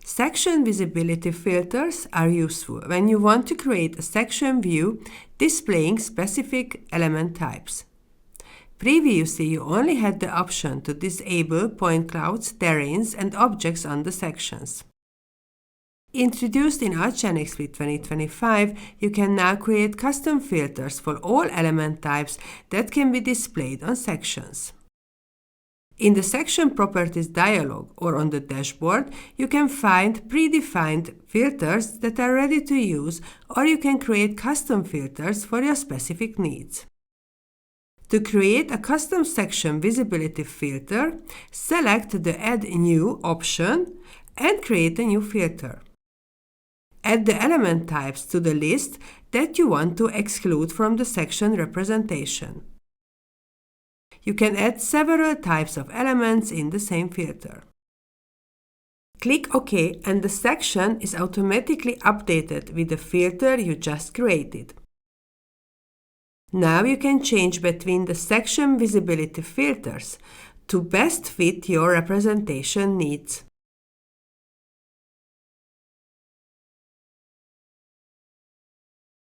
Section visibility filters are useful when you want to create a section view displaying specific element types. Previously, you only had the option to disable point clouds, terrains, and objects on the sections. Introduced in ARCHLine.XP 2025, you can now create custom filters for all element types that can be displayed on sections. In the Section Properties dialog or on the dashboard, you can find predefined filters that are ready to use, or you can create custom filters for your specific needs. To create a custom section visibility filter, select the Add New option and create a new filter. Add the element types to the list that you want to exclude from the section representation. You can add several types of elements in the same filter. Click OK and the section is automatically updated with the filter you just created. Now you can change between the section visibility filters to best fit your representation needs.